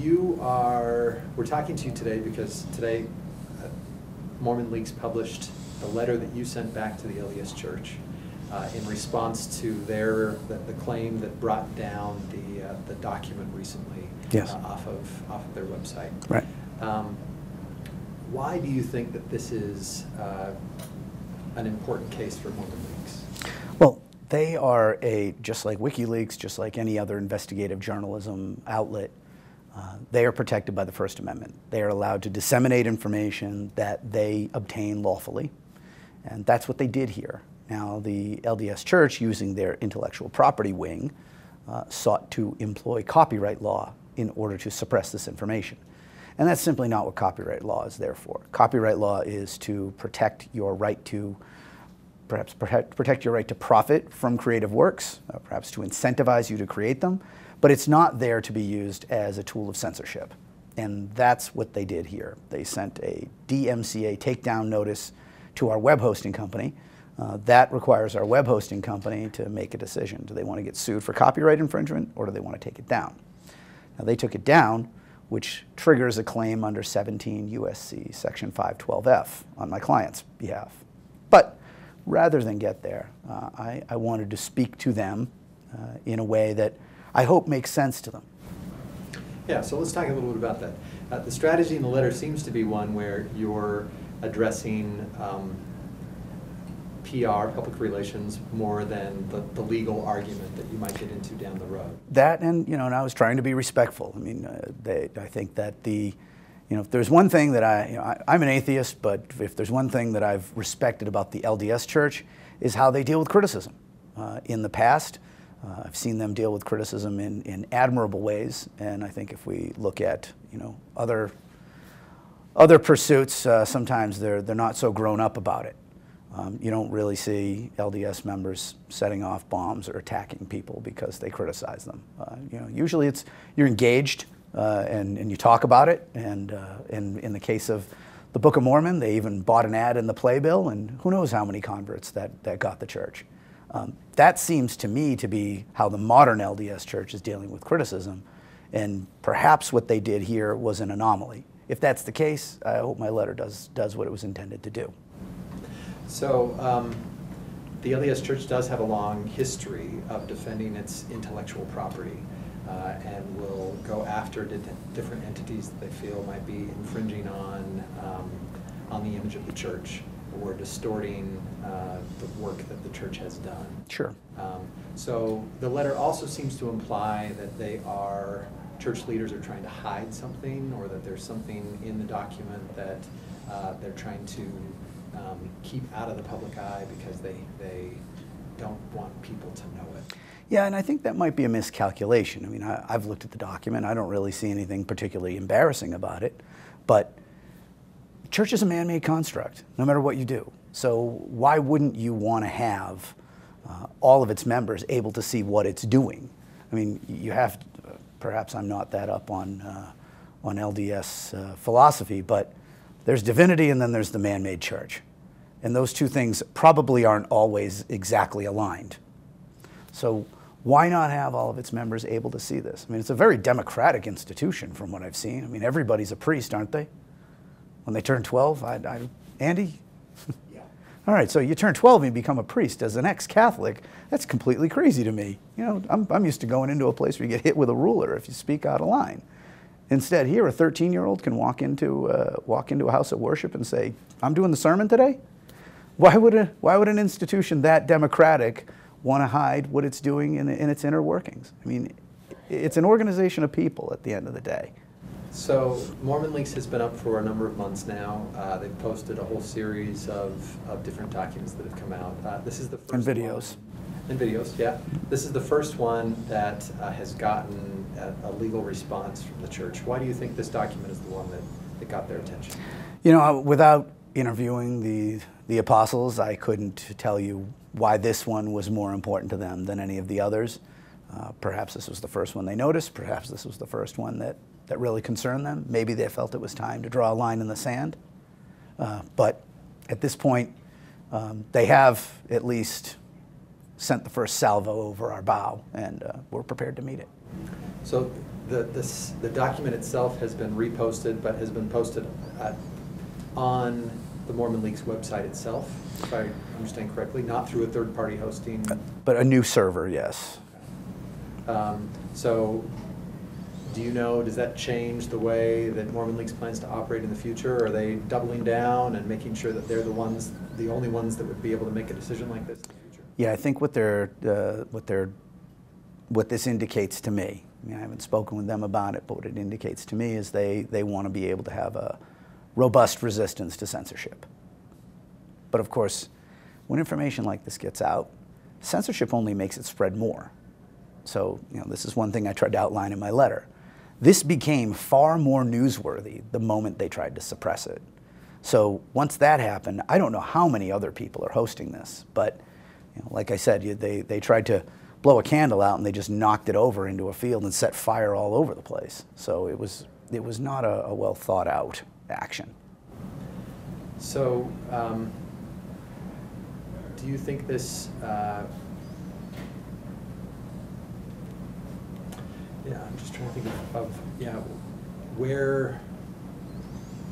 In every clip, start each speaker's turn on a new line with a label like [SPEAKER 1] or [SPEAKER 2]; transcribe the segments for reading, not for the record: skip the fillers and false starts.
[SPEAKER 1] we're talking to you today because today MormonLeaks published the letter that you sent back to the LDS Church in response to the claim that brought down the document recently.
[SPEAKER 2] Yes.
[SPEAKER 1] Off of their website.
[SPEAKER 2] Right.
[SPEAKER 1] Why do you think that this is an important case for MormonLeaks?
[SPEAKER 2] Well, they are just like WikiLeaks, just like any other investigative journalism outlet, they are protected by the First Amendment. They are allowed to disseminate information that they obtain lawfully, and that's what they did here. Now, the LDS Church, using their intellectual property wing, sought to employ copyright law in order to suppress this information. And that's simply not what copyright law is there for. Copyright law is to protect your right to, perhaps protect your right to profit from creative works, perhaps to incentivize you to create them, but it's not there to be used as a tool of censorship. And that's what they did here. They sent a DMCA takedown notice to our web hosting company. That requires our web hosting company to make a decision. Do they want to get sued for copyright infringement, or do they want to take it down? Now, they took it down, which triggers a claim under 17 USC section 512F on my client's behalf. But rather than get there, I wanted to speak to them in a way that I hope makes sense to them.
[SPEAKER 1] Yeah, so let's talk a little bit about that. The strategy in the letter seems to be one where you're addressing PR, public relations, more than the legal argument that you might get into down the road.
[SPEAKER 2] That, and and I was trying to be respectful. I mean, I think that if there's one thing that I'm an atheist, but if there's one thing that I've respected about the LDS Church is how they deal with criticism. In the past, I've seen them deal with criticism in admirable ways, and I think if we look at other pursuits, sometimes they're not so grown up about it. You don't really see LDS members setting off bombs or attacking people because they criticize them. Usually you're engaged and you talk about it. And in the case of the Book of Mormon, they even bought an ad in the playbill, and who knows how many converts that got the church. That seems to me to be how the modern LDS Church is dealing with criticism, and perhaps what they did here was an anomaly. If that's the case, I hope my letter does what it was intended to do.
[SPEAKER 1] So the LDS Church does have a long history of defending its intellectual property and will go after different entities that they feel might be infringing on the image of the church or distorting the work that the church has done.
[SPEAKER 2] Sure.
[SPEAKER 1] So the letter also seems to imply that church leaders are trying to hide something, or that there's something in the document that they're trying to keep out of the public eye because they don't want people to know it.
[SPEAKER 2] Yeah, and I think that might be a miscalculation. I mean, I've looked at the document. I don't really see anything particularly embarrassing about it, but church is a man-made construct, no matter what you do. So why wouldn't you want to have all of its members able to see what it's doing? I mean, you have, perhaps I'm not that up on LDS philosophy, but there's divinity and then there's the man-made church. And those two things probably aren't always exactly aligned. So why not have all of its members able to see this? I mean, it's a very democratic institution from what I've seen. I mean, everybody's a priest, aren't they? When they turn 12, Andy?
[SPEAKER 1] Yeah.
[SPEAKER 2] All right, so you turn 12 and you become a priest. As an ex-Catholic, that's completely crazy to me. I'm used to going into a place where you get hit with a ruler if you speak out of line. Instead, here, a 13-year-old can walk into a house of worship and say, "I'm doing the sermon today." Why would an institution that democratic want to hide what it's doing in its inner workings? I mean, it's an organization of people at the end of the day.
[SPEAKER 1] So MormonLeaks has been up for a number of months now. They've posted a whole series of different documents that have come out. This is the first
[SPEAKER 2] and videos.
[SPEAKER 1] And videos, yeah. This is the first one that has gotten a legal response from the church. Why do you think this document is the one that got their attention?
[SPEAKER 2] Without interviewing the apostles, I couldn't tell you why this one was more important to them than any of the others. Perhaps this was the first one they noticed. Perhaps this was the first one that really concerned them. Maybe they felt it was time to draw a line in the sand. But at this point, they have at least sent the first salvo over our bow, and we're prepared to meet it.
[SPEAKER 1] So the document itself has been reposted, but has been posted on the MormonLeaks website itself, if I understand correctly, not through a third-party hosting.
[SPEAKER 2] But a new server, yes.
[SPEAKER 1] So, do you know, does that change the way that MormonLeaks plans to operate in the future? Are they doubling down and making sure that they're the only ones that would be able to make a decision like this in the future?
[SPEAKER 2] Yeah, I think what this indicates to me, I mean, I haven't spoken with them about it, but what it indicates to me is they want to be able to have a robust resistance to censorship. But of course, when information like this gets out, censorship only makes it spread more. So, this is one thing I tried to outline in my letter. This became far more newsworthy the moment they tried to suppress it. So once that happened, I don't know how many other people are hosting this, but like I said, they tried to blow a candle out and they just knocked it over into a field and set fire all over the place. So it was not a well thought out action.
[SPEAKER 1] So do you think this I'm just trying to think of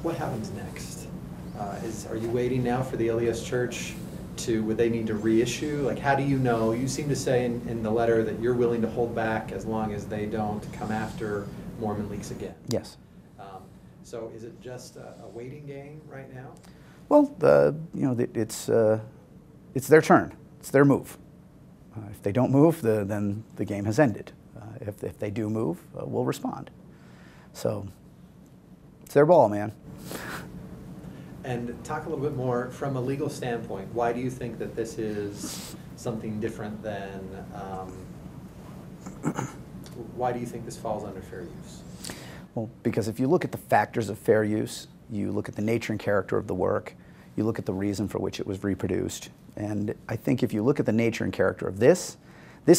[SPEAKER 1] what happens next? Are you waiting now for the LDS Church would they need to reissue? Like, how do you know? You seem to say in the letter that you're willing to hold back as long as they don't come after MormonLeaks again.
[SPEAKER 2] Yes.
[SPEAKER 1] So is it just a waiting game right now?
[SPEAKER 2] Well, it's their turn. It's their move. If they don't move, then the game has ended. If they do move, we'll respond. So it's their ball, man.
[SPEAKER 1] And talk a little bit more from a legal standpoint. Why do you think that this is something different than, why do you think this falls under fair use?
[SPEAKER 2] Well, because if you look at the factors of fair use, you look at the nature and character of the work, you look at the reason for which it was reproduced, and I think if you look at the nature and character of this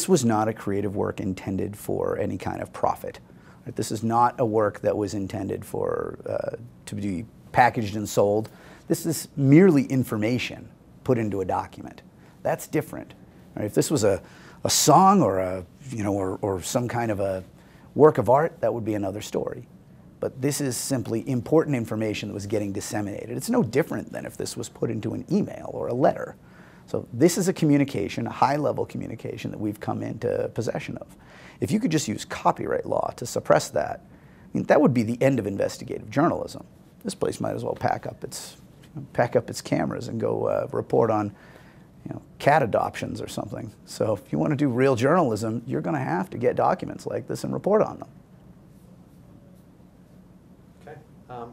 [SPEAKER 2] was not a creative work intended for any kind of profit. Right? This is not a work that was intended for to be packaged and sold. This is merely information put into a document. That's different. Right? If this was a song or or some kind of a work of art, that would be another story. But this is simply important information that was getting disseminated. It's no different than if this was put into an email or a letter. So this is a communication, a high-level communication that we've come into possession of. If you could just use copyright law to suppress that, that would be the end of investigative journalism. This place might as well pack up its cameras and go report on cat adoptions or something. So if you want to do real journalism, you're going to have to get documents like this and report on them.
[SPEAKER 1] Okay.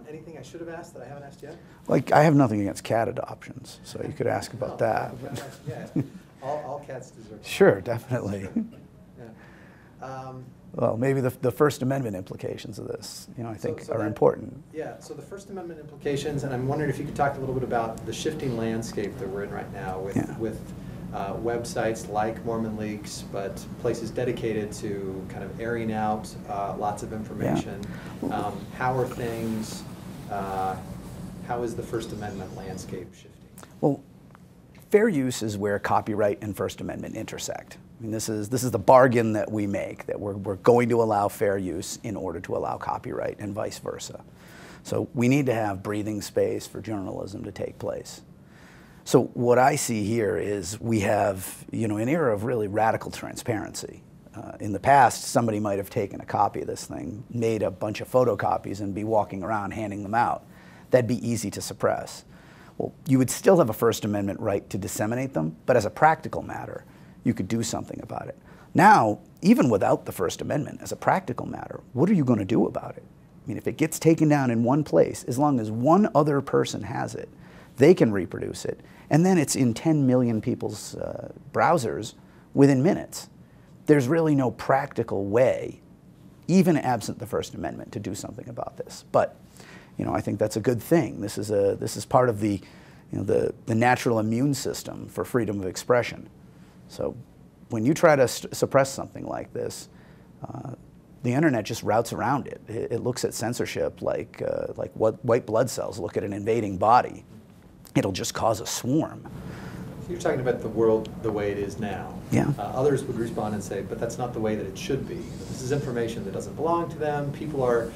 [SPEAKER 1] Anything I should have asked that I haven't asked yet?
[SPEAKER 2] Like, I have nothing against cat adoptions, so you could ask about that.
[SPEAKER 1] Yeah, all cats deserve.
[SPEAKER 2] Sure, definitely.
[SPEAKER 1] Yeah.
[SPEAKER 2] Well, maybe the First Amendment implications of this, I think, are important.
[SPEAKER 1] Yeah, so the First Amendment implications, and I'm wondering if you could talk a little bit about the shifting landscape that we're in right now with websites like MormonLeaks, but places dedicated to kind of airing out lots of information. Yeah. How are things, how is the First Amendment landscape shifting? Well,
[SPEAKER 2] fair use is where copyright and First Amendment intersect. I mean, this is the bargain that we make, that we're going to allow fair use in order to allow copyright and vice versa. So we need to have breathing space for journalism to take place. So what I see here is we have, an era of really radical transparency. In the past, somebody might have taken a copy of this thing, made a bunch of photocopies, and be walking around handing them out. That'd be easy to suppress. Well, you would still have a First Amendment right to disseminate them, but as a practical matter, you could do something about it. Now, even without the First Amendment, as a practical matter, what are you going to do about it? I mean, if it gets taken down in one place, as long as one other person has it, they can reproduce it, and then it's in 10 million people's browsers within minutes. There's really no practical way, even absent the First Amendment, to do something about this. But, I think that's a good thing. This is part of the natural immune system for freedom of expression. So when you try to suppress something like this, the internet just routes around it. It looks at censorship like what white blood cells look at an invading body. It'll just cause a swarm.
[SPEAKER 1] You're talking about the world the way it is now.
[SPEAKER 2] Yeah.
[SPEAKER 1] Others would respond and say, but that's not the way that it should be. This is information that doesn't belong to them. People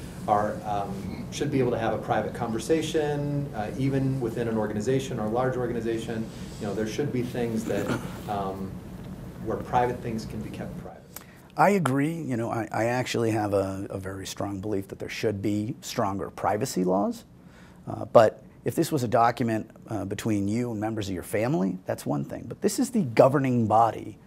[SPEAKER 1] should be able to have a private conversation, even within an organization or a large organization. There should be things that where private things can be kept private.
[SPEAKER 2] I agree. I actually have a very strong belief that there should be stronger privacy laws. But if this was a document between you and members of your family, that's one thing. But this is the governing body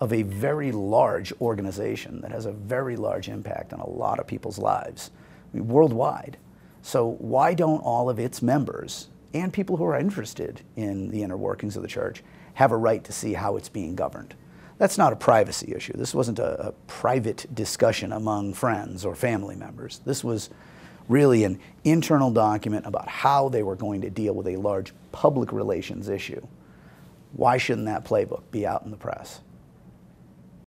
[SPEAKER 2] of a very large organization that has a very large impact on a lot of people's lives, worldwide. So why don't all of its members and people who are interested in the inner workings of the church have a right to see how it's being governed? That's not a privacy issue. This wasn't a private discussion among friends or family members. This was really an internal document about how they were going to deal with a large public relations issue. Why shouldn't that playbook be out in the press?